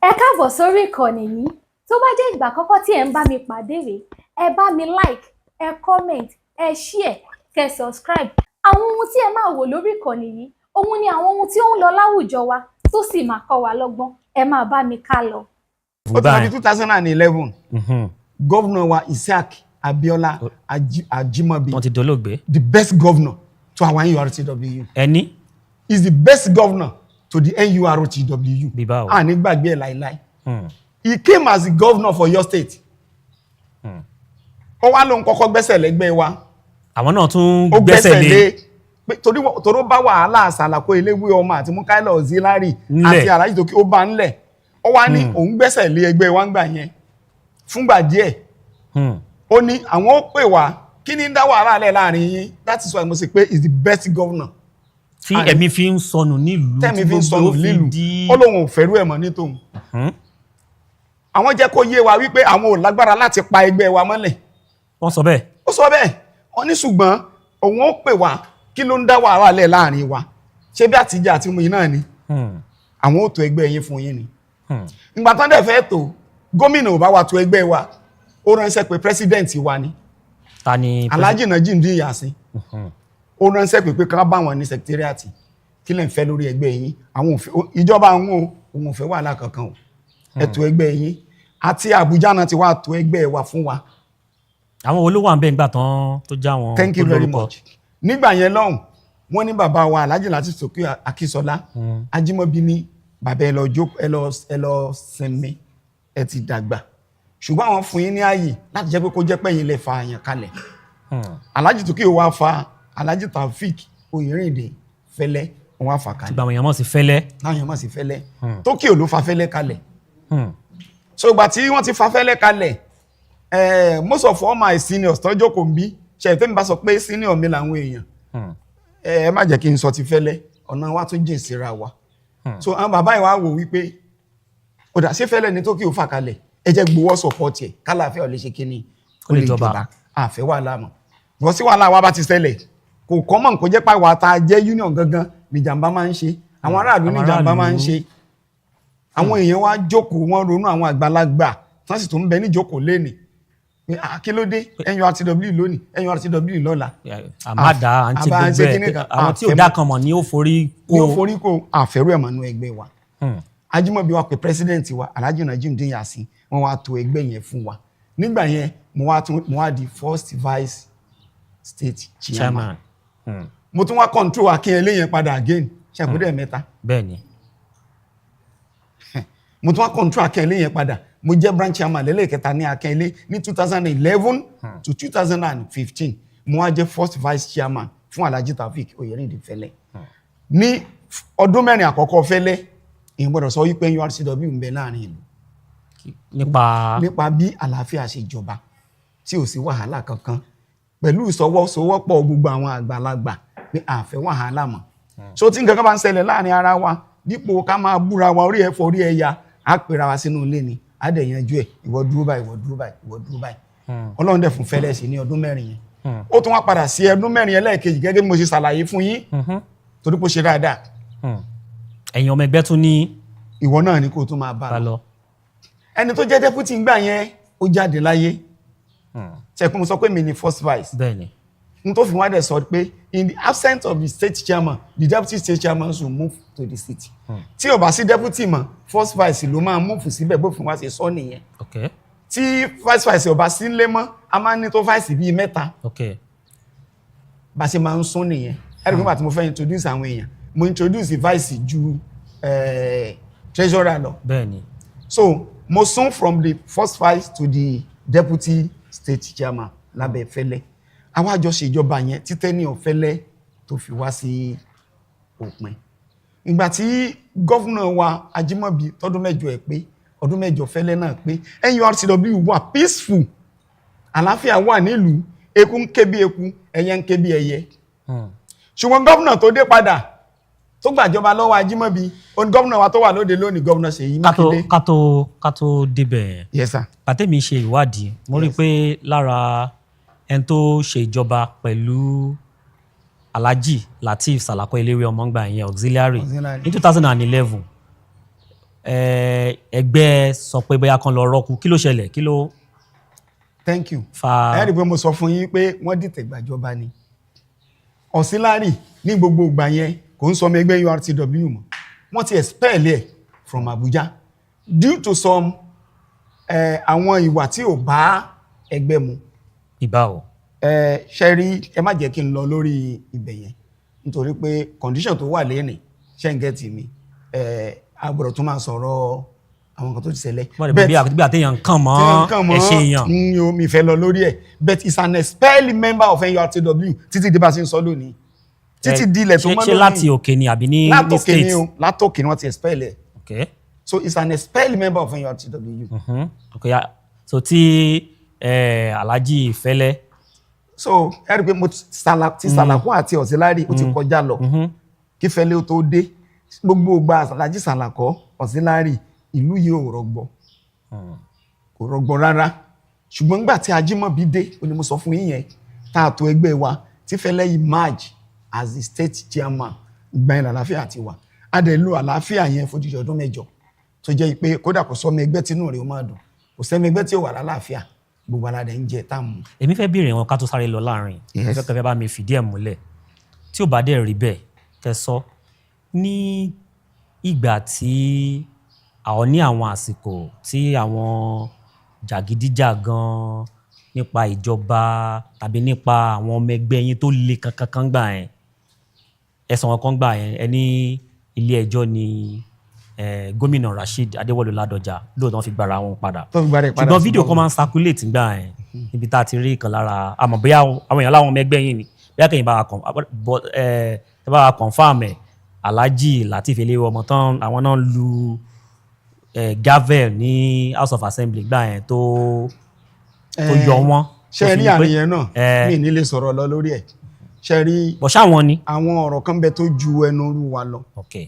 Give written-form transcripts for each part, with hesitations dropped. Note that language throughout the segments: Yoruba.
Ẹ káàbọ̀ sórí ìkànnì yìí. Tó bá jẹ́ ìgbà àkọ́kọ́ tí ẹ ń bá mi pàdé rèé, ẹ bá mi like, ẹ comment, ẹ share, kẹ́ subscribe. Àwọn ohun tí ẹ máa wò lórí ìkànnì yìí, òun ni àwọn ohun tí ó ń lọ láwùjọ wa tó sì máa kọ́ wa lọ́gbọ́n. Ẹ máa bá mi ká lọ. Ó ti wá di 2011. Governor wa Isiaq Abiola Ajimobi. Wọ́n ti dolóògbé. The best governor to our NURTW. Ẹni. Is the best governor to the NURTW. Bíbáwo. A ní gbàgbé ẹ̀ láíláí. He came as the governor for your state. Ó wá lóun kọ́kọ́ gbẹ́sẹ̀ lẹ́gbẹ́ wa. Àwọn náà tún gbẹ́sẹ̀ lé. Torí bá wàhálà àsàlàkó eléwé ọmọ àti Mukaila Auxiliary àti Alhaji Toki ó bá ńlẹ̀. Ó wá ní òun gbẹ́sẹ̀ lé ẹgbẹ́ wa ńgbà yẹn fúngbà díẹ̀. Ó ní àwọn ó pè wá kí ni ń dá wàhálà lẹ̀ láàrin yín. That is why mo sì pé is the best governor. Tí ẹ̀mí fi ń sọnù nílùú. Tẹ́mi fi ń sọnù nílùú. Ó lóun ò fẹ́rú ẹ̀ mọ́ ní tòun. Àwọn jẹ́ kó yé wa wípé àwọn ò lágbára láti pa ẹgbẹ́ wa mọ́lẹ̀. Wọ́n sọ bẹ́ẹ̀. Ó sọ bẹ́ẹ̀. Wọ́n ní ṣùgbọ́n òun ó pè wá kí ló ń dá wàhálà lẹ̀ láàrin wa. Ṣé bí àtijọ́ àti mú yín náà ni? Àwọn ò tó ẹgbẹ́ yín fún yín ni. Ìgbà tán dẹ̀ fẹ́ tó gómìnà ò bá wa tó ẹgbẹ́ wa. Ó ránṣẹ́ pé president wa ni. Ta ni Alhaji Najimdi Yasin. Ó ránṣẹ́ pé ká bá wọn ní secretariat kí lẹ ń fẹ́ lórí ẹgbẹ́ yín. Àwọn ìjọba àwọn òun ò fẹ́ wàhálà kankan o. Ẹ tó ẹgbẹ́ yín. Àti Abuja náà ti wá tó ẹgbẹ́ wa fún wa. Àwọn olówó à ń bẹ nígbà tán tó já wọn. Thank you very much. Nígbà yẹn lọ́hùn wọ́n ní bàbá wa Alhaji láti Toki Akínsọlá Ajimobi ní bàbá ẹ lọ sinmi ẹ ti dàgbà ṣùgbọ́n àwọn fún yín ní ààyè láti jẹ́ pé kó jẹ́ pẹ́yìn lè fa àyàn kalẹ̀. Alhaji Toki wá fa Alhaji Taofik Oyèrìndé Fẹ́lẹ́ wọ́n wá fa kalẹ̀. Tí bàwọn èèyàn mọ̀ sí Fẹ́lẹ́. Láwọn èèyàn mọ̀ sí Fẹ́lẹ́. Toki ló fa Fẹ́lẹ́ kalẹ̀. So ìgbà tí wọ́n ti fa Fẹ́lẹ́ kalẹ̀ most of all my seniors tó jókòó ń bí ṣe tẹ́mi bá sọ pé senior mi làwọn èèyàn ẹ má jẹ́ kí n sọ ti Fẹ́lẹ́ ọ̀nà wa tún jìn síra wa. So àwọn bàbá ìwà wò wípé ó dà sí Fẹ́lẹ́ ní Toki ó fà kalẹ̀ ẹ jẹ́ gbowó support ẹ̀ kálàfẹ́ ò lè ṣe kíní ó lè jọba àfẹ́ wàhálà mọ̀ wọ́n sí wàhálà wa bá ti ṣẹlẹ̀ kò common kó jẹ́ pé àwa tá a jẹ́ union gangan ní jàǹbá máa ń ṣe àwọn aráàlú ní jàǹbá máa ń ṣe àwọn èèyàn wa jókòó wọ́n ronú àwọn àgbàlagbà wọ́n sì tún ń bẹ ní jókòó lénìí kí ló dé NURTW lónìí NURTW lọ́la. Àmàdá àǹtí gbogbo ẹ̀ àwọn tí ò dá kan mọ̀ ní ó forí kó. Ní ó forí kó àfẹ́rú ẹ̀ mọ̀nú ẹgbẹ́ wa. Ajimobi wa pé president wa Alhaji Najimdi Yasin wọ́n wá tó ẹgbẹ́ yẹn fún wa. Nígbà yẹn mo wá di first vice state chairman. Mo tún wá control Akínyẹlé yẹn padà again ṣàkóso ẹ̀mẹ́ta. Bẹ́ẹ̀ni. Mo tún wá control Akínyẹlé yẹn padà. Mo jẹ́ branch chairman lẹ́lẹ́kẹta ní Akínyẹlé ní 2011 to 2015. Mo wá jẹ́ first vice chairman fún Alhaji Taofik Oyèrìndé Fẹ́lẹ́. Ní ọdún mẹ́rin àkọ́kọ́ Fẹ́lẹ́ èyí gbọ́dọ̀ sọ wípé NURTW ń bẹ láàrin ìlú. Nípa bí àlàáfíà ṣe jọba tí ò sí wàhálà kankan pẹ̀lú ìsọwọ́sowọ́pọ̀ gbogbo àwọn àgbàlagbà pé àfẹ́ wàhálà mọ́. So tí nǹkan kan bá ń ṣẹlẹ̀ láàrin ara wa dípò ká máa búra wa orí ẹ̀fọ́ orí ẹ̀yà á pera wa sínú ilé ni á dẹ̀ yanjú ẹ̀ ìwọ dúró báyìí ìwọ dúró báyìí ìwọ dúró báyìí. Ọlọ́run dẹ̀ fún Fẹ́lẹ́ sí ní ọdún mẹ́rin yẹn. Ó tún wá padà sí ọdún mẹ́rin ẹlẹ́ẹ̀kejì gẹ́gẹ́ bí mo ṣe ṣàlàyé fún yín torí pé ó ṣe dáadáa. Ẹ̀yin ọmọ ẹgbẹ́ tún ní. Ìwọ náà ni kó tún máa bá lọ. Ẹni tó jẹ́ deputy ńgbà yẹn ó jáde láyé. Ṣẹ̀kún mo sọ pé mi ni first vice. Bẹ́ẹ̀ni. N tó fi wá dẹ̀ sọ pé in the absence of the state chairman the deputy state chairman should move to the city. Tí ó bá sí deputy mọ́ first vice ló máa move síbẹ̀ bó fi wá ṣe sọ nìyẹn. Tí vice vice ó bá sí ńlé mọ́ a máa ní tó vice bíi mẹ́ta. Bá ṣe máa ń sún nìyẹn. Ẹ̀rọ nígbà tí mo fẹ́ introduce àwọn èèyàn mo introduce vice ju treasurer lọ. Bẹ́ẹ̀ni. So mo sún from the first vice to the deputy state chairman lábẹ́ Fẹ́lẹ́. Àwa jọ ṣèjọba yẹn títẹ́ ní Fẹ́lẹ́ tó fi wá sí òpin. Ìgbà tí gọ́fúnà wa Ajimobi tọdún mẹ́jọ ẹ̀ pé ọdún mẹ́jọ Fẹ́lẹ́ náà pé NURTW wà peaceful àlàáfíà wà nílùú eku ń ké bí eku ẹyẹ ń ké bí ẹyẹ. Ṣùgbọ́n gọ́fúnà tó dé padà tó gbàjọba lọ́wọ́ Ajimobi òun gọ́vnà wa tó wà lóde lónìí gọ́vnà Ṣèyí Mákindé. ká tó débẹ̀. Yes sir. Pàtẹ́mi ṣe ìwádìí mo rí pé lára ẹni tó ṣe ìjọba pẹ̀lú Alhaji Lateef Salako Eléré Ọmọngbà ìyẹn auxiliary ní 2011 ẹgbẹ́ sọ pé bóyá kan lọ rọ́ọ̀kù kí ló ṣẹlẹ̀ kí ló. Thank you. ẹ rí i pé mo sọ fún yín pé wọ́n dìtẹ̀ gbàjọba ni Auxiliary ní gbogbo ìgbà yẹn kò ń sọ ọmọ ẹgbẹ́ URTW mọ́ wọ́n ti expel ẹ̀ from Abuja due to some àwọn ìwà tí ò bá ẹgbẹ́ mu. ìbá o. ṣe rí ẹ má jẹ́ kí n lọ lórí ibẹ̀ yẹn nítorí pé condition tó wà lẹ́nìí ṣe ń gẹ́tì mi agbọ̀rọ̀ tó máa sọ̀rọ̀ àwọn nǹkan tó ti ṣẹlẹ̀. bí àtẹ̀yàn kàn mọ́ ẹ̀ṣẹ̀ èèyàn. ní omi ìfẹ́ lọ lórí ẹ̀ but it's an expelled member of NURTW títí di bá ṣe ń sọ lónìí títí di ilẹ̀ tó mọ́ lónìí. ṣé láti òkè ni àbí ní state? látòkè ni wọ́n ti expel ẹ̀. Okay. So it's an expelled member of NURTW. Okay, yeah. So tí Alhaji Fẹ́lẹ́. So ẹ rí i pé mo ti Sàlàkó àti Auxiliary ó ti kọjá lọ kí Fẹ́lẹ́ ó tó dé gbogbo gba Alhaji Sàlàkó Auxiliary ìlú yìí ò rọgbọ kò rọgbọ rárá ṣùgbọ́n nígbà tí Ajímọ̀bí dé ó ní mo sọ fún yín yẹn tá a tó ẹgbẹ́ wa tí Fẹ́lẹ́ yìí merge as the state chairman ìgbà yẹn àlàáfíà ti wà a dẹ̀ lo àlàáfíà yẹn fojúṣe ọdún 8 tó jẹ́ pé kódà kò sọ́mọ ẹgbẹ́ tínú rẹ̀ ó máa dùn kò sẹ́mi ẹgbẹ́ tí ó wà lálàáfíà gbogbo aládẹ ń jẹ táàmù. èmi fẹ́ béèrè wọn ká tó sáré lọ láàrin fẹ́ bá mi fìdí ẹ̀ múlẹ̀ tí ò bá dẹ̀ rí bẹ́ẹ̀ kẹ́ sọ ní ìgbà tí àwọn ní àwọn àsìkò tí àwọn jàgídíjàgan nípa ìjọba tàbí nípa àwọn ọmọ ẹgbẹ́ yín tó le kankan gbà yẹn ẹ̀sùn wọn kan gbà yẹn ẹni ilé ẹjọ́ ni gómìnà Rasheed Adéwọlú Ládọjà lóòótọ́ fi gbàrà wọn padà ṣùgbọ́n fídíò kan máa ń circulate gbà yẹn níbi tá a ti rí ìkan lára àmọ́ bóyá àwọn èèyàn láwọn ọmọ ẹgbẹ́ yín ni bóyá kẹ́yìn bá wa confam ẹ̀ Alhaji Lateef Eleomo tán àwọn náà lu gavel ní House of Assembly gbà yẹn tó yọ wọ́n. ṣe rí àárín yẹn náà mi ní lè sọ̀rọ̀ lọ lórí ẹ̀ ṣe rí bọ̀ ṣáwọn ni. àwọn ọ̀rọ̀ kan bẹ tó ju ẹnu rú wa lọ. Okay.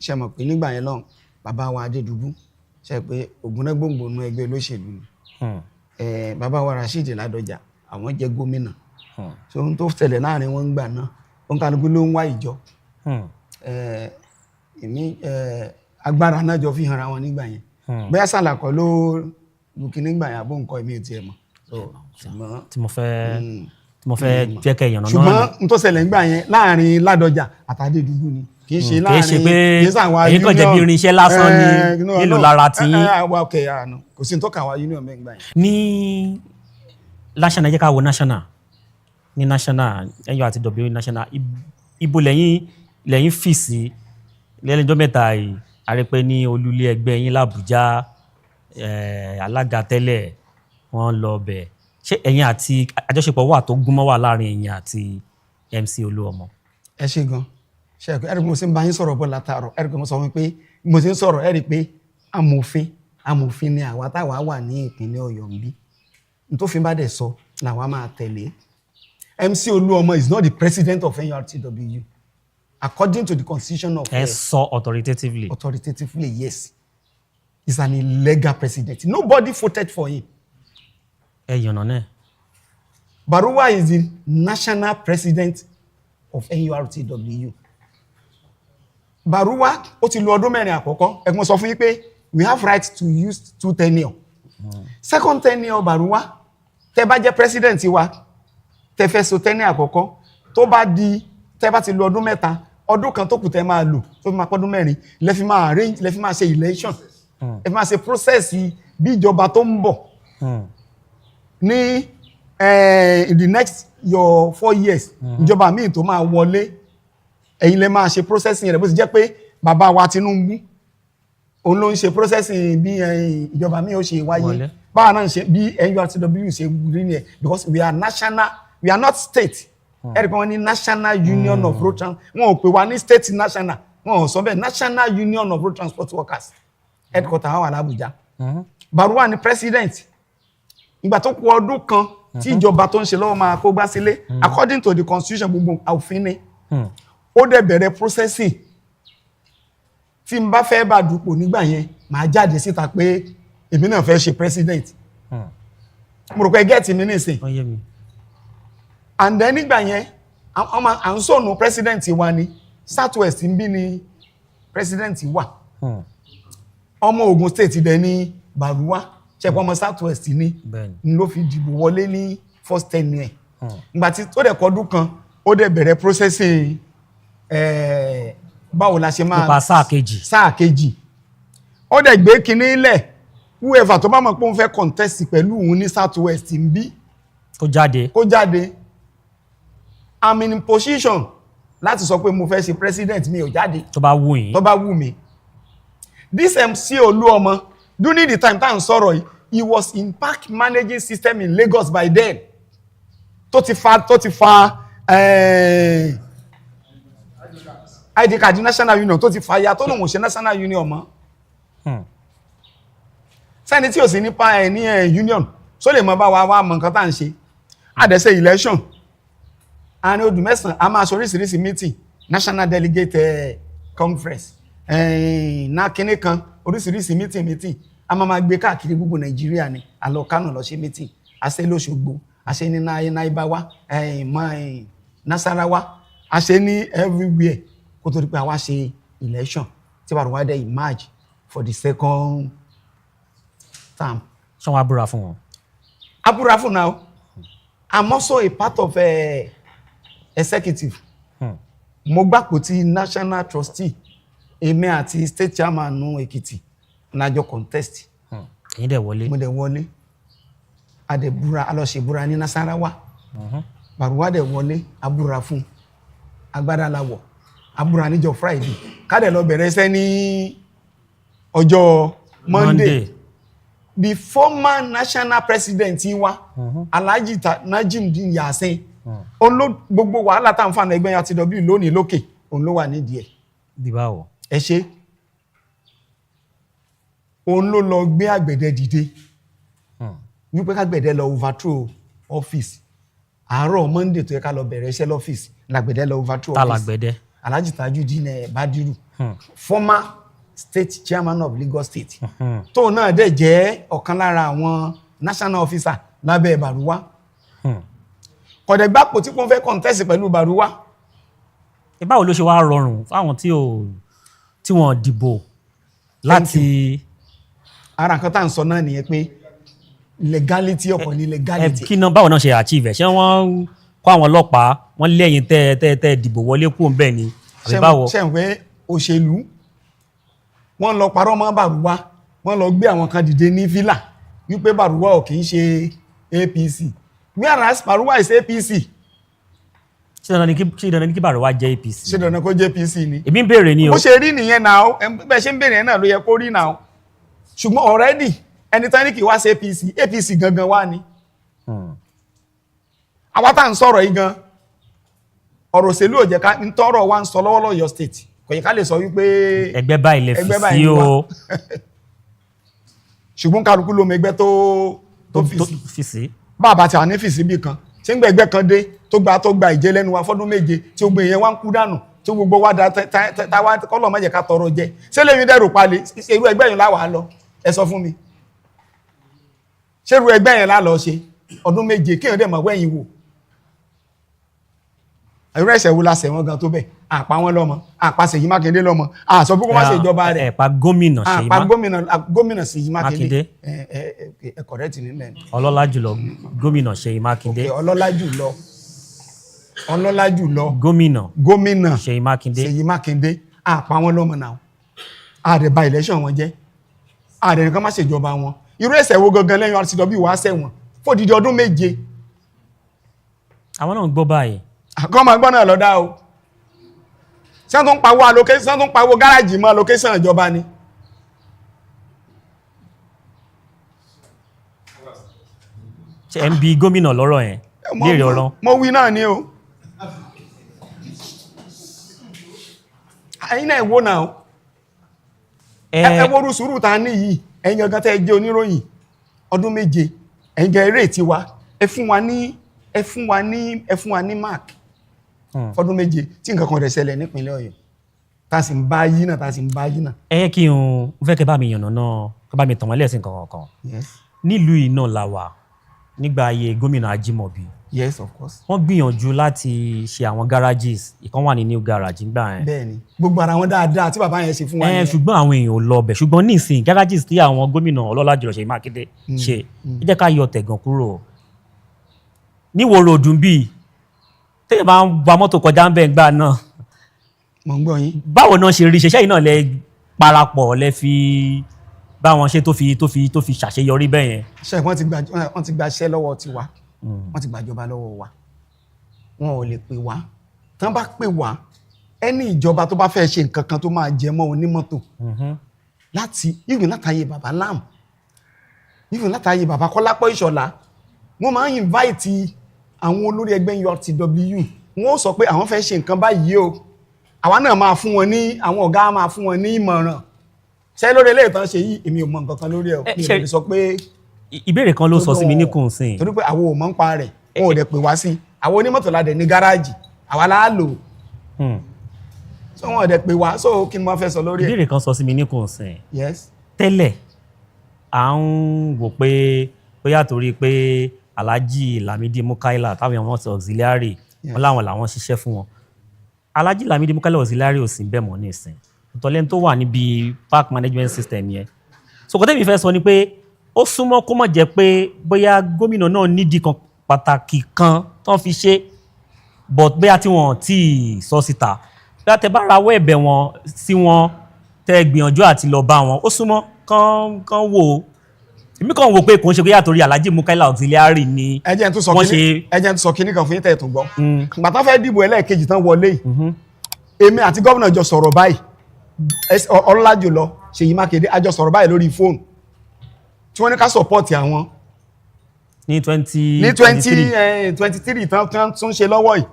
Ṣe mọ̀ pé nígbà yẹn lọ́hùn bàbá wa Adédùbú ṣe pé ògúnnágbòǹgbònú ẹgbẹ́ olóṣèlú ni bàbá wa Rasheed Ládọjà àwọn jẹ́ gómìnà so ohun tó tẹ̀lé láàrin wọn gbà náà òun kálukú ló ń wá ìjọ agbára náà jọ fi hàn ra wọn nígbà yẹn bẹ́ẹ̀ Sàlàkọ́ ló lùkì nígbà yẹn àbó nǹkan èmi ò tiẹ̀ mọ̀ tí mo fẹ́ jẹ́ kẹ́ ìyànnà náà. ṣùgbọ́n n tó ṣẹlẹ̀ nígbà yẹn láàrin Ládọjà àtàdédùbú ni kì í ṣe láàrin kì í ṣe pé èyí kàn jẹ́ bí irinṣẹ́ lásán ni nílò lára tí. kò sí ní tó kà wá union bẹ́ẹ̀ gbà yẹn. ní national jẹ́ ká wo national ní national NURTW national ibo lẹ́yìn fìsì lẹ́lẹ́jọ́ mẹ́ta yìí àrẹ́pẹ́ ní olúlé ẹgbẹ́ yín l'Àbújá alága tẹ́lẹ̀ wọ́n lọ bẹ̀ ṣé ẹ̀yin àti àjọṣepọ̀ wà tó gúnmọ́ wà láàrin ẹ̀yin àti MC Oluomo. ẹ ṣe gan ṣe ẹ̀rí pé mo sì ń bá yín sọ̀rọ̀ bọ́ látàárọ̀ ẹ̀rí pé mo sọ pé mo sì ń sọ̀rọ̀ ẹ̀rí pé amòfin ni àwa táwa wà ní ìpínlẹ̀ Ọ̀yọ́ ń bí nítòfin bá dẹ̀ sọ làwa máa tẹ̀lé. MC Oluomo is not the president of NURTW according to the constitution of. ẹ sọ authoritatively. Authoritatively, yes. He's an illegal president. Nobody voted for him. Baruwa is the national president of NURTW. Baruwa ó ti lò ọdún 4 àkọ́kọ́. Ẹ mo sọ fún yín pé we have right to use 2 tenure. Second tenure Baruwa tẹ́ bá jẹ́ president wa tẹ́ fẹ́ so tenure àkọ́kọ́ tó bá di tẹ́ bá ti lò ọdún 3 ọdún kan tó kù tẹ́ máa lò tó fi máa pọ́dún 4 lẹ fi máa arrange lẹ fi máa ṣe election ẹ fi máa ṣe process bí ìjọba tó ń bọ̀ ní in the next your 4 years ìjọba míì tó máa wọlé ẹ̀yin lẹ máa ṣe processing rẹ̀ bó ti jẹ́ pé bàbá wa Tinubu òun ló ń ṣe processing bí ìjọba míì ó ṣe wáyé báwa náà ṣe bí NURTW ṣe rí ni ẹ̀ because we are not state ẹ̀rí pé wọ́n ní National Union of Road Transport wọn ò pè wá ní state national wọn ò sọ bẹ́ẹ̀ National Union of Road Transport Workers headquarter wà l'Abuja. Baruwa ni president ìgbà tó kù ọdún kan tí ìjọba tó ń ṣe lọ́wọ́ máa kó gbá sílé according to the constitution gbogbo òfin ni ó dẹ̀ bẹ̀rẹ̀ processing tí n bá fẹ́ bá dupò nígbà yẹn màá jáde síta pé èmi náà fẹ́ ṣe president mo rò pé gẹ́ẹ̀tì mi nísìn and then nígbà yẹn à ń sọ̀nù president wa ni Southwest ń bí ni president wà ọmọ Ogun State dẹ̀ ní Baruwa ṣẹpọ̀ ọmọ South West ní ló fi dìbò wọlé ní first 10 years ìgbà tí ó dẹ̀ kọdún kan ó dẹ̀ bẹ̀rẹ̀ processing báwo la ṣe máa sáà kejì ó dẹ̀ gbé kinní ilẹ̀ whoever tó bá mọ̀ pé òun fẹ́ contest pẹ̀lú òun ní South West ń bí kó jáde I'm in position láti sọ pé mo fẹ́ ṣe president mi ò jáde tó bá wù mí this MC Oluomo during the time tá ń sọ̀rọ̀ yìí he was in park managing system in Lagos by then tó ti fa ID card national union tó ti fa ya tó lòun ò ṣe national union mọ́ sẹ́ni tí ò sí nípa ẹ̀ ní union só lè mọ bá wa mọ nǹkan tá à ń ṣe àdẹ́sẹ̀ election àní odù mẹ́sàn-án a máa ṣe oríṣiríṣi meeting national delegate conference náà kíní kan oríṣiríṣi meeting a máa gbé káàkiri gbogbo Nàìjíríà ni a lọ Kánò lọ ṣe meeting a ṣe l'Óṣogbo a ṣe ní Naibawa Nasarawa a ṣe ní everywhere kó tó di pé a wá ṣe election tí Baruwa dẹ̀ emerge for the second term. ṣé wọ́n abúra fún wọn? Abúra fún now. I'm also a part of executive. Mo gbapò tí national trustee èmi àti state chairman nù Èkìtì lájọ contest. Ẹ̀yin dẹ̀ wọlé. Mo dẹ̀ wọlé. A dẹ̀ búra a lọ ṣe búra ní Nasarawa. Baruwa dẹ̀ wọlé abúra fún agbádá láwọ̀ abúra níjọ́ Friday ká dẹ̀ lọ bẹ̀rẹ̀ iṣẹ́ ní ọjọ́ Monday. The former national president wa Alhaji Najimudeen Yasin gbogbo wàhálà tá ń fà ẹgbẹ́ ya TW lónìí lókè òun ló wà nídìí ẹ̀. Dìbáwọ̀. Ẹ ṣe òun ló lọ gbé àgbẹ̀dẹ dìde wípé kágbẹ̀dẹ lọ overthrow office àárọ̀ Monday tó yẹ ká lọ bẹ̀rẹ̀ iṣẹ́ lọ́fíìsì làgbẹ̀dẹ lọ overthrow office. Tàlàgbẹ̀dẹ. Alhaji Tajudeen Badiru former state chairman of Lagos State tó náà dẹ̀ jẹ́ ọ̀kan lára àwọn national officer lábẹ́ Baruwa kọ̀dẹ̀ gbápò tí wọ́n fẹ́ contest pẹ̀lú Baruwa. Báwo ló ṣe wá rọrùn fáwọn tí wọ́n dìbò láti. Ara nǹkan tá à ń sọ náà nìyẹn pé legality ọ̀pọ̀ ní legality. Kí náà báwo náà ṣe achieve ẹ̀ ṣé wọ́n kó àwọn ọlọ́pàá wọ́n lẹ́yìn tẹ́ dìbò wọlé kúrò ńbẹ̀ ni àbí báwo. ṣe ń pé òṣèlú wọ́n lọ parọ́ mọ́ Baruwa wọ́n lọ gbé àwọn kan dìde ní villa wípé Baruwa ò kì í ṣe APC whereas Baruwa is APC. Ṣé dandan ní kí Baruwa jẹ́ APC? Ṣé dandan kó jẹ́ APC ni? Èmi ń béèrè ni o. Bó ṣe rí nìyẹn náà bẹ́ẹ̀ ṣe ń béèrè náà ló yẹ kó rí náà ṣùgbọ́n already ẹni tán ní kì í wá sí APC gangan wá ni. Àwa tá à ń sọ̀rọ̀ yìí gan ọ̀rọ̀ òṣèlú ò jẹ́ ká ń tọrọ wa ń sọ lọ́wọ́lọ́wọ́ Ọ̀yọ́ state kò yẹ ká lè sọ wípé ẹgbẹ́ báyìí lè fi sí o. Ṣùgbọ́n kálukú ló mọ ẹgbẹ́ tó fi sí. Bàbá tí a ní fi sí bí kan tí ń gbẹ ẹgbẹ́ kan dé tó gba ìjẹ lẹ́nu wa fọ́dún méje tí ó gbé yẹn wá ń kú dànù tí gbogbo wa táwa kọ́lọ̀ má jẹ́ ká tọrọ jẹ ṣé lẹ́yìn dẹ́rù palẹ̀ irú ẹgbẹ́ yẹn láwàá lọ ẹ sọ fún mi ṣé irú ẹgbẹ́ yẹn lá lọ ṣe ọdún méje kéèyàn dẹ̀ mọ̀ wẹ́yìn wò irú ẹ̀ṣẹ̀ wo la ṣẹ̀ wọ́n gan tó bẹ̀ àpá wọn lọ́mọ àpá Ṣèyí Mákindé lọ́mọ àṣọ pé kó má ṣe ìjọba rẹ̀ ẹ̀pá gómìnà Ṣèyí Mákindé ẹ̀kọ́ rẹ̀ tì nílẹ̀ ọlọ́lá jùlọ gómìnà Ṣèyí Mákindé ọlọ́lá jùlọ gómìnà Ṣèyí Mákindé àpá wọn lọ́mọ náà àdẹ̀bà election wọn jẹ́ àdẹ̀ nìkan má ṣe ìjọba wọn irú ẹ̀ṣẹ̀ wo gangan lẹ́yìn RCW wá ṣẹ̀wọ̀n fódìdí ọdún méje. Àwọn náà ń gbọ́ báyìí àkọ́ máa gbọ́nà lọ́dá o ṣé tó ń pawó allocation tó ń pawó gáràjì mọ́ allocation ìjọba ni. ṣe ẹ̀ ń bi gómìnà lọ́rọ̀ yẹn léèrè ọ̀rọ̀. mo wí náà ni o ẹ̀yin náà wò náà ẹ wọ́rú sùúrù ta ní yìí ẹ̀yin gangan tẹ́ jẹ́ oníròyìn ọdún méje ẹ̀yin gan eré tiwa ẹ fún wa ní mark fọdún méje tí nǹkan kan rẹ̀ ṣẹlẹ̀ nípínlẹ̀ Ọ̀yọ́ tá sì ń bá yí náà. Ẹ yẹ kí n fẹ́ kẹ́ bá mi yànnà náà kẹ́ bá mi tàn wọ́n lẹ́sìn kankan nílùú yìí náà la wà nígbà ayé gómìnà Ajímọ̀bí. Yes, of course. Wọ́n gbìyànjú láti ṣe àwọn garages, ìkan wà ní new garage nígbà yẹn. Bẹ́ẹ̀ni, gbogbo ara wọn dáadáa tí bàbá yẹn ṣe fún wa yẹn. Ṣùgbọ́n àwọn èèyàn ò lọ bẹ̀. Ṣùgbọ́n nísìnyí garages tí àwọn gómìnà ọlọ́lá jùlọ Ṣèyí Mákindé ṣe, ẹ jẹ́ ká yọ tẹ̀gàn kúrò. Níwò ròdù bíi téèyàn bá ń wa mọ́tò kọjá ń bẹ̀ ńgbà náà. Mo ń gbọ́ yín. Báwo náà ṣe rí ṣe yìí náà lẹ parapọ̀ lẹ fi bá wọn ṣe tó fi ṣàṣeyọrí bẹ́ẹ̀ yẹn. Ṣé wọ́n ti gba iṣẹ́ lọ́wọ́ tiwa, wọ́n ti gbàjọba lọ́wọ́ wa, wọn ò lè pè wá. Tán bá pè wá, ẹni ìjọba tó bá fẹ́ ṣe nǹkan kan tó máa jẹ mọ́ onímọ́tò láti even látàyè bàbá Lam, even látàyè bàbá Kọ́lápọ̀ Ìṣọ̀lá, wọ́n máa ń invite àwọn olórí ẹgbẹ́ URTW, wọ́n sọ pé àwọn fẹ́ ṣe nǹkan báyìí o, àwa náà máa fún wọn ní, àwọn ọ̀gá máa fún wọn ní ìmọ̀ràn. Ṣé lórí ilé ìtàn ṣe yìí èmi ò mọ nǹkan kan lórí ẹ̀, mi ò lè sọ pé ìbéèrè kan ló sọ sí mi níkùn sí. Torí pé àwọn ò mọ̀ ń pa rẹ̀, wọn ò dẹ̀ pè wá sí. Àwọn onímọ́tò la dẹ̀ ní gáràjì, àwa la lò. So wọn ò dẹ̀ pè wá, so kí ni mo fẹ́ sọ lórí ẹ̀? Ìbéèrè kan sọ sí mi níkùn sí. Yes. Tẹ́lẹ̀ à ń wò pé bóyá torí pé Alhaji Lamidi Mukaila táwọn èèyàn wọn ti auxiliary wọn láwọn làwọn ṣiṣẹ́ fún wọn. Alhaji Lamidi Mukaila auxiliary ò sí bẹ́ẹ̀ mọ́ ní ìsìn. Ìtọ́lẹ́ni tó wà níbi park management system yẹn. So kò tẹ́mi fẹ́ sọ ni pé ó súnmọ́ kó mọ̀ jẹ́ pé bóyá gómìnà náà nídìí kan pàtàkì kan tán fi ṣe but bóyá tí wọ́n ti sọ síta bóyá tẹ bá rawọ́ ẹ̀bẹ̀ wọn sí wọn tẹ gbìyànjú àti lọ bá wọn ó súnmọ́ kán wò ó. Èmi kàn wò pé kò ń ṣe bóyá torí Alhaji Mukaila auxiliary ni wọ́n ṣe. Ẹjẹ́ tó sọ kíní kan fún yín tẹ̀ tó gbọ́. Ìgbà tán fẹ́ dìbò ẹlẹ́ẹ̀kejì tán wọlé yìí, èmi àti gómìnà jọ sọ̀rọ̀ báyìí, ọlọ́lá jùlọ Ṣèyí Mákindé a jọ sọ̀rọ̀ báyìí lórí fóònù tí wọ́n ní ká support àwọn ní 2023 tán tún ṣe lọ́wọ́ yìí.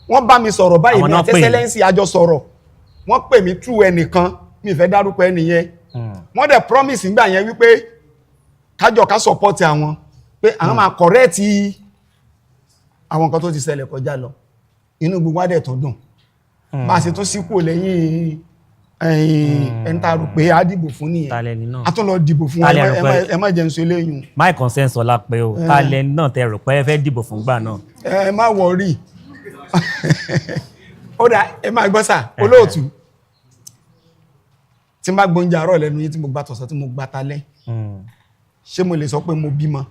Wọ́n bá mi sọ̀rọ̀ báyìí ní àtẹ́sẹ́lẹ́nsì a jọ sọ̀rọ̀, wọ́n pè mí through ẹnìkan, mi fẹ́ dárúkọ ẹnìyẹn. Wọ́n dẹ̀ promise nígbà yẹn wípé ká support àwọn pé àwọn máa correct àwọn nǹkan tó ti ṣẹlẹ̀ kọjá lọ. Inú gbogbo wa dẹ̀ tó dùn. Bá a ṣe tún síkò lẹ́yìn ẹni tá a rò pé a dìbò fún nìyẹn, a tún lọ dìbò fún ẹ má jẹun ṣe léyìn. My consent ọlá pé o talẹ̀ náà tẹ rò pé ẹ fẹ́ dìbò fún gbà náà. Ẹ má wọrí. Ó dà ẹ máa gbọ́ sà olóòtú tí n bá gbóúnjẹ àárọ̀ lẹ́nu yín tí mo gbà tọ̀sán tí mo gbà talẹ́, ṣé mo lè sọ pé mo bímọ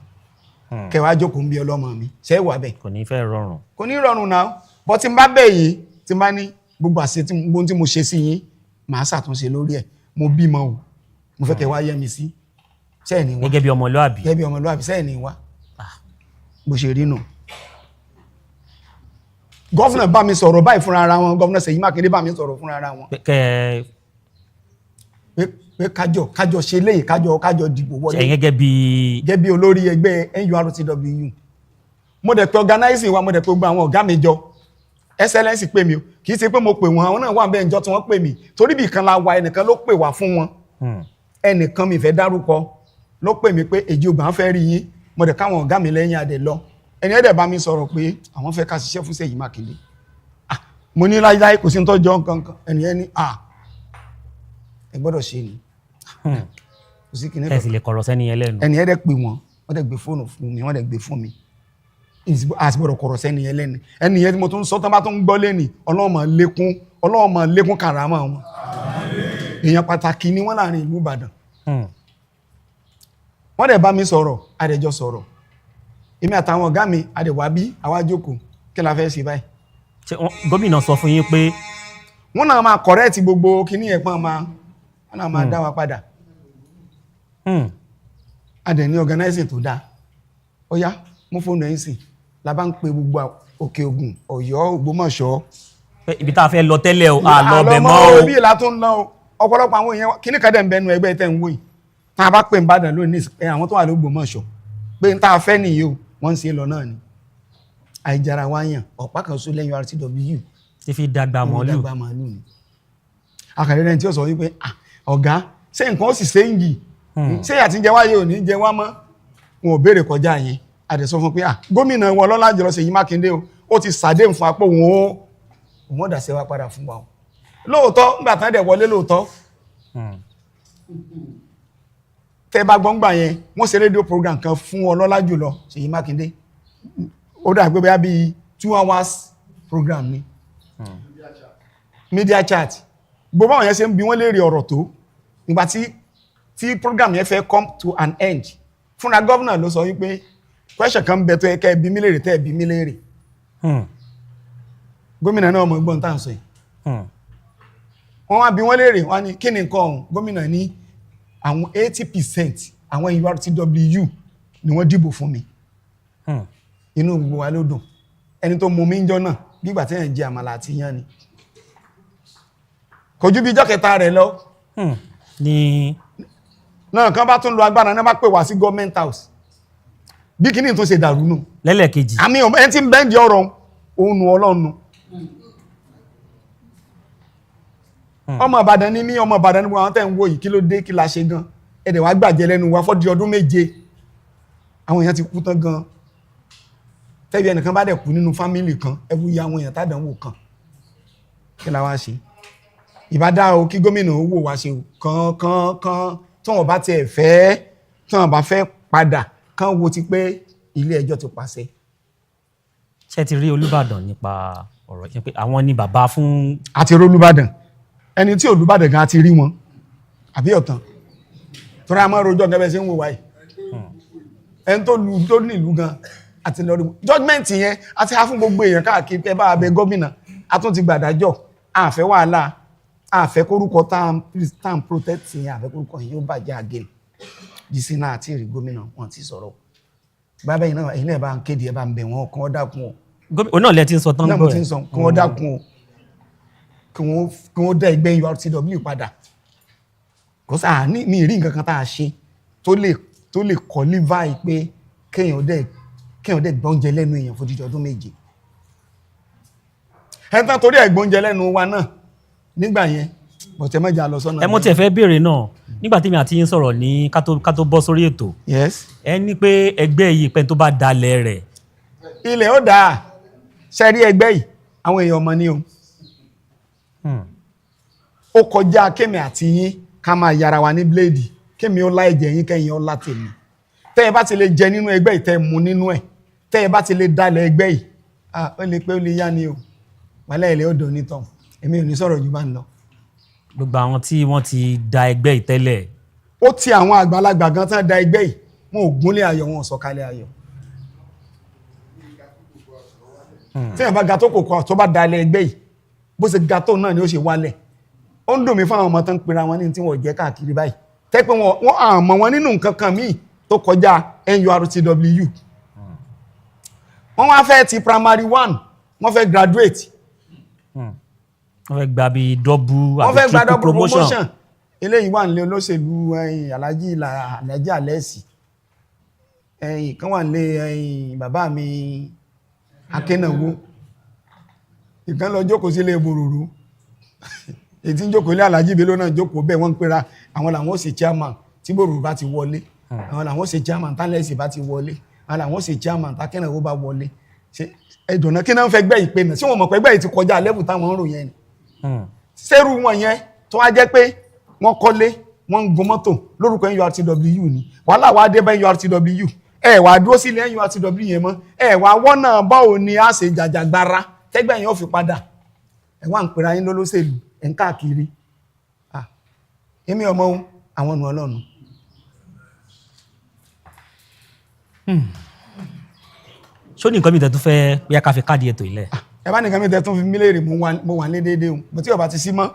kẹwàá jókòó ń bí ọlọ́mọ mi ṣé wà bẹ́ẹ̀? Kò ní fẹ́ rọrùn. Kò ní rọrùn náà bọ́ tí n bá bẹ̀ yìí tí n bá ní gbogbo àṣẹ tí mo ṣe sí yín màá ṣàtúnṣe lórí ẹ̀, mo bímọ o, mo fẹ́ kẹwàá yẹ mi sí sẹ́ẹ̀ ní wá. Gẹ́gẹ́ bí ọmọlúàbí. Gẹ́gẹ́ bí ọmọlúàbí sẹ́ẹ̀ ní wá. Bó ṣe rí nù. Gọ́fúnà bá mi sọ̀rọ̀ báyìí fúnra ara wọn, gọ́fúnà Ṣèyí Mákindé bá mi sọ̀rọ̀ fúnra ara wọn. Pé kájọ ṣe léyìí, kájọ dìbò wọlé. Ṣé gẹ́gẹ́ bí olórí ẹgbẹ́ NURTW. Mo dẹ̀ pé organizing wa, mo dẹ̀ pé gbogbo àwọn ọ̀gá mi jọ. Excellence pè mí o, kìí ṣe pé mo pè wọ́n, àwọn náà wà bẹ́ẹ̀ ìjọ tí wọ́n pè mí. Torí bí kan la wa ẹnìkan ló pè wá fún wọn. Ẹnìkan mi fẹ́ dárúkọ ló pè mí pé èjì ògbà fẹ́ rí yín. Mo dẹ̀ káwọn ọ̀gá mi lẹ́yìn adẹ̀ lọ. Ẹni ẹ̀dẹ̀ bá mi sọ̀rọ̀ pé àwọn fẹ́ ká ṣiṣẹ́ fún Ṣèyí Mákindé. Mo ní láíláí kò sí ń tọ́jọ́ nǹkan ẹni ẹni ẹ gbọ́dọ̀ ṣe ni. Kò sí kìíní kan. Ẹ sì lè kọ̀rọ̀ sẹ́ni yẹn lẹ́nu. Ẹni ẹ̀dẹ̀ pè wọ́n dẹ̀ gbé fóònù fún mi, wọ́n dẹ̀ gbé fún mi. Àti gbọ́dọ̀ kọ̀rọ̀ sẹ́ni yẹn lẹ́nu. Ẹni yẹn tí mo tún sọ tán bá tún gbọ́ lẹ́ni, Ọlọ́run máa lékún kàrámà wọn. Èèyàn pàtàkì ni wọ́n láàrin ìlú Ìbàdàn. Wọ́n dẹ̀ bá mi sọ̀rọ̀, adẹ̀jọ sọ̀rọ̀. Èmi àtàwọn ọ̀gá mi adẹ̀wà bí àwa jókòó, kí la fẹ́ ṣe báyìí? Gómìnà sọ fún yín pé wọ́n náà máa correct gbogbo kíní ẹ̀pọ̀n máa dá wa padà. Adẹ̀ ní organizing tó dáa. Ó yá, mú fóònù ẹ̀yìn sí. La bá ń pe gbogbo Òkè Ògùn, Ọ̀yọ́, Ògbómọ̀ṣọ́. Ibi tá a fẹ́ lọ tẹ́lẹ̀ o, àlọ́ bẹ̀ mọ́ o. Bí ìlà tó ń lọ o, ọ̀pọ̀lọpọ̀ àwọn èèyàn kíní kan dẹ̀ ń bẹnu ẹgbẹ́ tẹ́ ń wò yìí. Tá a bá pè ń Ìbàdàn lónìí, àwọn tó wà l'Ógbómọ̀ṣọ́. Pé ń tá a fẹ́ nìyí o, wọ́n ń ṣe lọ náà ni. Àìjára wáyàn, ọ̀pá kan só lẹ́yìn URTW. Ti fi dàgbà màálù. Àkàrẹ́ rẹ̀ tí ó sọ wípé, ọ̀gá, ṣé nǹkan ó sì ṣe ń yìí? Ṣé àti jẹ wáyé ò ní jẹ wá mọ́? Wọn ò béèrè kọjá yẹn. A dẹ̀ sọ fún pé, gómìnà wọn lọ́lá jùlọ Ṣèyí Mákindé o, ó ti ṣàdéhùn fún apó òun ó dàṣẹ́ wá padà fún wa o. Lóòótọ́, nígbà tán dẹ̀ wọlé lóòótọ́. tẹ́ bá gbọ́ngbà yẹn wọ́n ṣe rédíò program kan fún ọlọ́lá jùlọ Ṣèyí Mákindé ó dà pé bóyá bíi 2 hours program ni media chat gbogbo àwọn yẹn ṣe ń bi wọ́n léèrè ọ̀rọ̀ tó nígbà tí program yẹn fẹ́ come to an end fúnra gọ́vnà ló sọ wípé question kan bẹ tó yẹ kẹ́ ẹ bi mí léèrè tẹ́ ẹ bi mí léèrè gómìnà náà ọmọ ìgbọ́n tá à ń sọ yìí wọ́n wá bi wọ́n léèrè wọ́n ní kí ni nǹkan ọ̀hún gómìnà ní àwọn 80% àwọn URTW ni wọ́n dìbò fún mi inú gbogbo wa ló dùn ẹni tó mú mi ń jọ náà nígbà tí ẹ̀ jẹ àmàlà àti iyán ni kò ju bí ijọ́ kẹta rẹ̀ lọ ní náà kan bá tún lo agbára náà bá pè wá sí government house bí kíní tó ṣe dàrú nù lẹ́lẹ́kejì àmì ẹni tí ń bẹ́ǹdì ọ̀rọ̀ òun nù ọlọ́nu ọmọ Ìbàdàn ní mí ọmọ Ìbàdàn ní gbogbo àwọn tẹ́ ń wò yìí kí ló dé kí la ṣe gan ẹ̀dẹ̀ wá gbàjẹ́ lẹ́nu wa fọ́dí ọdún 7 àwọn èèyàn ti kú tán gan tẹ́bí ẹnìkan bá dẹ̀ kú nínú fámílì kan ẹbú ya àwọn èèyàn tádànwò kan kí la wá ṣe ìbádá o kí gómìnà owó wá ṣe kan tí wọ́n bá tiẹ̀ fẹ́ tí wọ́n bá fẹ́ padà kan wo ti pé ilé ẹjọ́ ti pàṣẹ. ṣé ti rí Olúbàdàn nípa ọ̀rọ̀ yẹn pé àwọn ni bàbá fún. àti rí Olúbàdàn ẹni tí Olúbàdàn gan ti rí wọn àbí ọ̀tàn tó rá mọ́ rojọ́ gẹ́gẹ́ sí ń wò wáyé ẹni tó ní ìlú gan àti lọ́rí judgment yẹn àti á fún gbogbo èèyàn káàkiri pé bá abẹ gómìnà a tún ti gbàdájọ́ àfẹ́ wàhálà àfẹ́ kórúkọ tán protect yẹn àfẹ́ kórúkọ yẹn yóò bàjẹ́ again jìsí náà àti ìrì gómìnà wọn ti sọ̀rọ̀ bàbá yìí náà ẹ̀yin náà bá ń kéde ẹ̀ bá ń bẹ̀ wọ́n kí wọ́n dákun o. òun náà lẹ ti ń sọ tán gbọ́ ẹ̀ kí wọ́n dákun o kí wọ́n dá ẹgbẹ́ URTW padà kò sáà ní mi rí nǹkan kan tá a ṣe tó lè kọ́ líváì pé kéèyàn dẹ̀ gbọ́njẹ lẹ́nu èèyàn fún jíjọ ọdún 7 ẹ̀tàn torí ẹ̀gbọ́njẹ lẹ́nu wa náà nígbà yẹn bọ̀tẹ̀ mẹ́jà lọ sọ́nà. ẹ mọ́ tí ẹ fẹ́ béèrè náà nígbà tí mi àti yín sọ̀rọ̀ ní ká tó bọ́ sórí ètò ẹ ní pé ẹgbẹ́ yìí pẹ́ tó bá dalẹ̀ rẹ̀. ilẹ̀ ó dáa ṣẹ́rí ẹgbẹ́ yìí àwọn èèyàn ọmọ ní o ó kọjá kémi àti yín ká máa yára wa ní bléèdì kémi ó lá ẹ̀jẹ̀ yín kẹ́yìn ó lá tèmi tẹ́ ẹ bá ti lè jẹ nínú ẹgbẹ́ yìí tẹ́ ẹ mu nínú ẹ̀ tẹ́ ẹ bá ti lè dalẹ̀ ẹgbẹ́ yìí ó lè pé ó lè yá ni o wàhálà ilẹ̀ ó dùn nítàn èmi ò ní sọ̀rọ̀ jù bá ń lọ. gbogbo àwọn tí wọ́n ti da ẹgbẹ́ yìí tẹ́lẹ̀. ó ti àwọn àgbàlagbà gan tán da ẹgbẹ́ yìí wọn ò gúnlé ayọ̀ wọn ò sọ̀kalẹ̀ ayọ̀. tí èèyàn bá ga tó kò kọ́ tó bá dalẹ̀ ẹgbẹ́ yìí bó ṣe ga tó náà ni ó ṣe wálẹ̀ ó ń dùn mí fún àwọn ọmọ tán ń pera wọn ní tí wọ́n jẹ́ káàkiri báyìí tẹ́ pé wọ́n àmọ́ wọn nínú nǹkan kan míì tó kọjá NURTW wọ́n wá fẹ́ ti primary 1 wọ́n fẹ́ graduate wọ́n fẹ́ gba bí double wọ́n fẹ́ gba triple double promotion eléyìí wà nílé olóṣèlú Alhaji Alẹ́sì kan wà nílé bàbá mi Akẹ́nàwó ìkan lọ jókòó sílé Bororo ètí ń jókòó ilé Alhaji Bello náà jókòó bẹ́ẹ̀ wọ́n ń pera àwọn làwọn ó ṣe chairman tí Bororo bá ti wọlé àwọn làwọn ó ṣe chairman tálẹ́sì bá ti wọlé àwọn làwọn ó ṣe chairman tákẹ́nàwó bá wọlé ẹ̀dùnà kí náà ń fẹ́ gbẹ́ ìpè náà sí wọn mọ̀ pé gbẹ́ yìí ti kọjá lẹ́bù táwọn ń rò yẹn ni sẹ́rù wọn yẹn tó wá jẹ́ pé wọ́n kọ́lé wọ́n ń gun mọ́tò lórúkọ NURTW ni wàhálà wá dé bá NURTW ẹ wá dúró sí ilé NURTW yẹn mọ́ ẹ wá wọ́n náà báwo ni a ṣe jàjàgbara tẹ́gbẹ́ yẹn ó fi padà ẹ wá ń pera yín lólóṣèlú ẹ̀ ń káàkiri èmi ọmọ àwọn ọ̀nà ọlọ́run. ṣó ní nǹkan mi tẹ̀tún fẹ́ bí a ká fi káàdì ètò ilẹ̀. ẹ bá nìkan mi tẹ̀tún fi mílèrè mo wà ní déédéé o bó tí ọba ti sí mọ́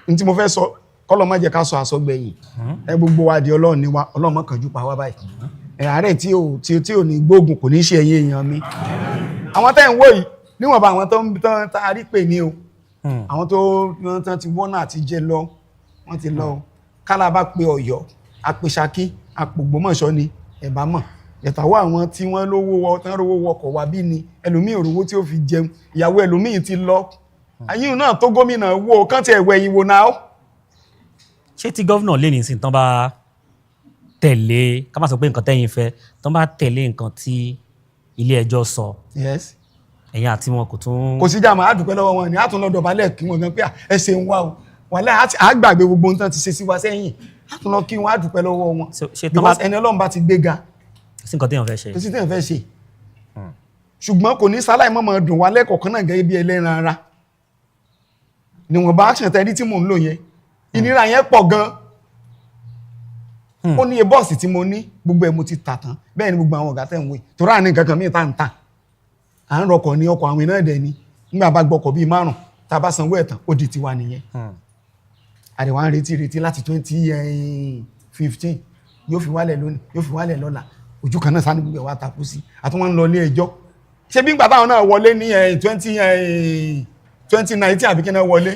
ní tí mo fẹ́ sọ kọ́lọ́ má jẹ́ ká sọ àsọgbẹ̀yìn ẹ gbogbo wa di ọlọ́run ní wa ọlọ́run má kánjú pa wá báyìí àárẹ̀ tí ò ní gbógun kò ní ṣe ẹ̀yìn èèyàn mi àwọn tẹ́ ń wò yìí níwọ̀nba àwọn tó ń tán a rí pè ní o àwọn tó tán ti wọ́n náà ti jẹ lọ wọ́n ti lọ kálá bá pe Ọ̀yọ́ àpè Ṣakí àpò Ògbómọ̀ṣọ́ ni ẹ̀bá mọ̀ ẹ̀tàwọ́ àwọn tí wọ́n rówó wọkọ̀ wá bí ni ẹlòmíì òrówó tí ó fi jẹun ìyàwó ẹlòmíì ti lọ ayíhun náà tó gómìnà wo kán ti ẹ̀wẹ̀ yìí wo náà. ṣé tí gọ́vnà lè ní sí tán bá tẹ̀lé ká má sọ pé nǹkan tẹ́yìn fẹ́ tán bá tẹ̀lé nǹkan tí ilé ẹjọ́ sọ ẹ̀yin àti wọn kò tún. kò sí jàmọ́ àdúpẹ́ lọ́wọ́ wọn ni a tún lọ́dọ̀ balẹ̀ kí wọ́n gan pé ẹ ṣeun wá o wàhálà àgbàgbé gbogbo ohun tán ti ṣe sí wa sẹ́yìn á tún lọ kí wọn á dúpẹ́ lọ́wọ́ wọn ṣe tán because ẹni Ọlọ́run bá ti gbéga sí nǹkan téèyàn fẹ́ ṣe kò sí téèyàn fẹ́ ṣe ṣùgbọ́n kò ní sáláì mọ́mọ́ dùn wá lẹ́kọ̀ọ́kan náà gẹ́gẹ́ bí ẹlẹ́ran ara níwọ̀n bá action tẹ́rí tí mò ń lò yẹn ìnira yẹn pọ̀ gan ó ní iye bọ́ọ̀sì tí mo ní gbogbo ẹ̀ mo ti tà tán bẹ́ẹ̀ ni gbogbo àwọn ọ̀gá tẹ̀ ń wé tó rà ní nǹkan kan míì tá ń tà à ń rọkọ̀ ní ọkọ̀ àwọn iná ẹ̀dẹ̀ ni nígbà bá gbọ́kọ̀ bíi 5 tá a bá sanwó ẹ̀ tán ó di tiwa nìyẹn àdìwà ń retí láti 2015 yóò fi wálẹ̀ lónìí yóò fi wálẹ̀ lọ́la ojú kan náà sáà ní gbogbo ẹ̀ wá takú sí àtúwọ́n ń lọ ilé ẹjọ́ ṣé bí gbà táwọn náà wọlé ní 2019 àbí kí náà wọlé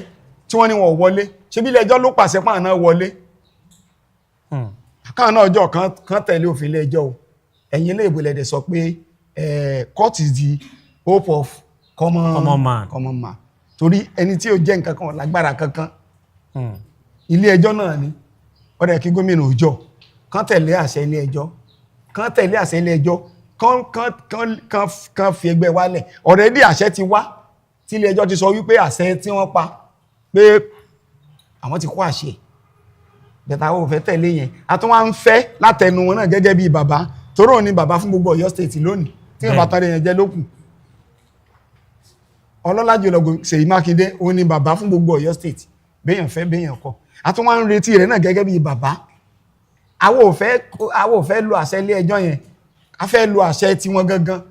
tí wọ́n ní wọn wọlé ṣé bí ilé ẹjọ́ ló pàṣẹ pàà náà wọlé káwọn náà ọjọ́ kan tẹ̀lé òfin ilé ẹjọ́ o ẹ̀yin ilé ìbò lẹ́dẹ̀ sọ pé court is the hope of common man torí ẹni tí ó jẹ́ nǹkan kan lágbára kankan ilé ẹjọ́ náà ni ọ̀rẹ́ kí gómìnà òjò kan tẹ̀lé àṣẹ ilé ẹjọ́ kan fi ẹgbẹ́ wálẹ̀ already àṣẹ ti wá tí ilé ẹjọ́ ti sọ wípé àṣẹ tí wọ́n pa pé àwọn ti kó àṣẹ bẹ̀tà ó fẹ́ tẹ̀lé yẹn a tún wá ń fẹ́ látẹnu wọn náà gẹ́gẹ́ bí bàbá toró ní bàbá fún gbogbo Ọ̀yọ́ state lónìí tí wọ́n bá tán rẹ̀ jẹ́ lókùn ọlọ́lá jùlọ Ṣèyí Mákindé ó ní bàbá fún gbogbo Ọ̀yọ́ state béèyàn fẹ́ béèyàn kọ̀ a tún wá ń retí rẹ̀ náà gẹ́gẹ́ bí bàbá àwọn ò fẹ́ lo àṣẹ ilé ẹjọ́ yẹn a fẹ́ lo àṣẹ tí wọ́n gangan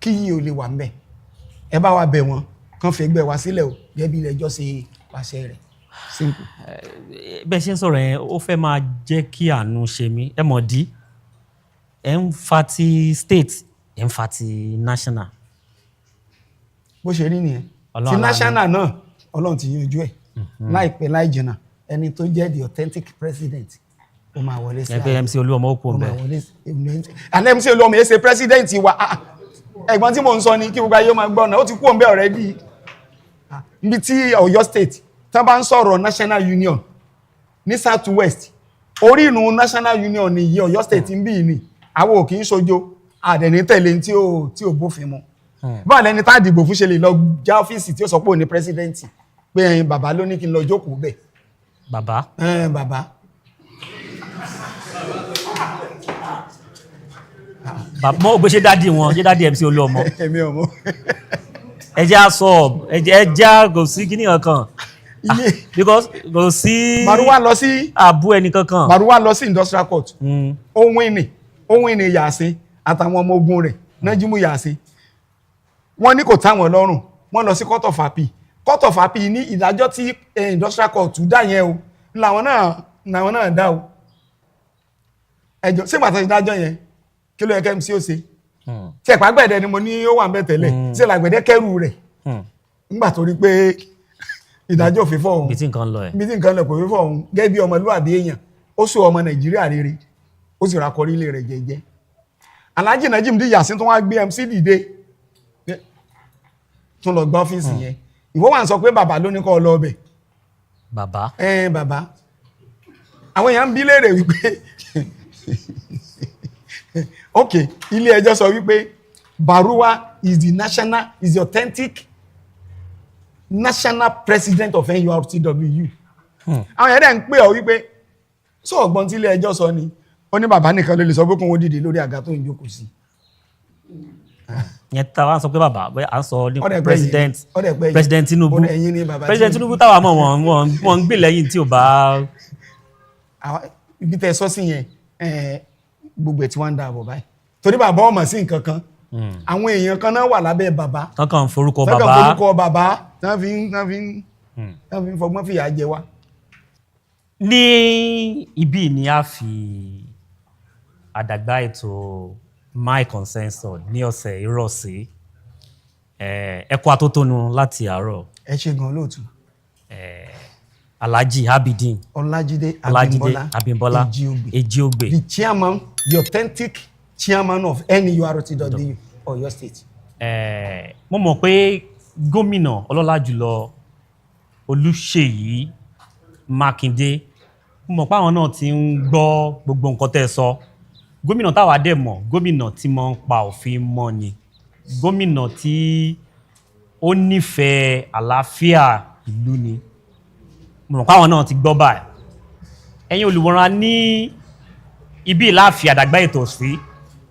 kí yìí ò lè wà ńbẹ̀ ẹ bá wa bẹ̀ wọ́n kàn fi ẹgbẹ́ wa sílẹ̀ o gẹ́gẹ́ bí ilé ẹjọ́ ṣe pàṣẹ rẹ̀ simple. bẹ́ẹ̀ ṣe ń sọ̀rọ̀ yẹn ó fẹ́ máa jẹ́ kí àánú ṣe mí ẹ mọ̀ dí ẹ ń fa ti state ẹ ń fa ti national. bó ṣe rí nìyẹn ti national náà Ọlọ́run ti yanjú ẹ̀ láìpẹ́ láì jìnnà ẹni tó jẹ́ the authentic president ó máa wọlé sí ẹgbẹ́ MC Oluomo ó kú ọ̀bẹ. àlẹ́ MC Oluomo yẹn ṣe president wa ẹ̀gbọ́n tí mò ń sọ ni kí gbogbo ayé máa gbọ́ ọ̀nà ó ti kú ọ̀bẹ already níbi tí Ọ̀yọ́ state tán bá ń sọ̀rọ̀ national union ní south west orí inú national union ni yìí Ọ̀yọ́ state ń bí ní àwọn ò kì í ṣojo àdẹ̀ní tẹ̀lé tí ò bófin mu báwọn lẹni tá dìbò fún ṣe lè lọ já ọ́fíìsì tí ó sọ pé ò ní pírẹsidẹ́ǹtì pé ẹ̀yin bàbá ló ní kí n lọ jókòó bẹ̀. bàbá. bàbá. bàbá mo gbé ṣe dádì wọn ṣe dádì MC Oluomo. èmi ò mọ̀. ẹjẹ́ aṣọ ẹjẹ́ kò sí kíní kankan because kò sí Màrúwá lọ sí àbú ẹni kankan. Màrúwá lọ sí industrial court ohun ìní Yàsín àtàwọn ọmọ ogun rẹ̀ Nájímù Yàsín wọ́n ní kò táwọn lọ́rùn wọ́n lọ sí court of appeal ní ìdájọ́ tí industrial court dá yẹn o làwọn náà dá o ẹjọ́ sí pàtàkì ìdájọ́ yẹn kí ló yẹ kẹ́ MC ó ṣe tí ẹ̀pá gbẹ̀dẹ̀ ni mo ní ó wà ń bẹ̀ tẹ́lẹ̀ sí làgbẹ̀dẹ̀ kẹrù rẹ̀ nígbà tó rí pé ìdájọ́ òfin fọ́ òun bí tí nǹkan lọ kò fi fọ́ òun gẹ́gẹ́ bí ọmọlúwàbí èèyàn ó sọ ọmọ Nàìjíríà rere ó sì rakọrí ilé rẹ̀ jẹ́jẹ́ Alhaji Najim di Yàsín tó wá gbé MC dìde tún lọ gbá ọ́fíìsì yẹn ìwọ wà ń sọ pé bàbá ló ní kọ́ lọ ọbẹ̀ bàbá bàbá àwọn èèyàn ń bí léèrè wípé ok ilé ẹjọ́ sọ wípé Baruwa is the authentic national president of NURTW àwọn èèyàn dẹ̀ ń pè ọ́ wípé sọ ọ̀gbọ́n tí ilé ẹjọ́ sọ ni ó ní bàbá nìkan ló lè sọ pé kóun ó dìde lórí àga tó ń jókòó sí yẹn táwa sọ pé bàbá à ń sọ ní president Tinubu president Tinubu táwa mọ̀ wọ́n ń gbé lẹ́yìn tí ò bá. ibi tẹ́ sọ sí yẹn gbogbo ẹ̀ tí wọ́n ń dáàbò báyìí torí bàbá ọmọ sí nǹkan kan àwọn èèyàn kan náà wà lábẹ́ bàbá kankan forúkọ bàbá tán fi ń fọgbọ́n fìyà jẹ wá. ní ibi ni a fi àdàgbà ètò my consensus ní ọ̀sẹ̀ ìrọ̀sí ẹ̀kọ́ atótónu láti àárọ̀. ẹ ṣe gan lóòtú. Alhaji Abidin Ọlájídé Abímbọ́lá Ejiogbe the chairman the authentic chairman of NURTW Ọ̀yọ́ state. mo mọ̀ pé gómìnà ọlọ́lá jùlọ Olúṣèyí Mákindé mo mọ̀ pé àwọn náà ti ń gbọ́ gbogbo nǹkan tẹ́ ẹ sọ gómìnà táwa dẹ̀ mọ̀ gómìnà tí mo ń pa òfin mọ́ ni gómìnà tí ó nífẹ̀ẹ́ àlàáfíà ìlú ni mo mọ̀ pé àwọn náà ti gbọ́ báyìí ẹ̀yin olùwòran ní ibi láàfin àdàgbà ètò sí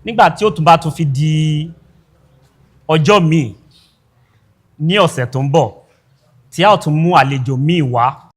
nígbà tí ó tún bá tún fi di ọjọ́ míì ní ọ̀sẹ̀ tó ń bọ̀ tí a ó tún mú àlejò míì wá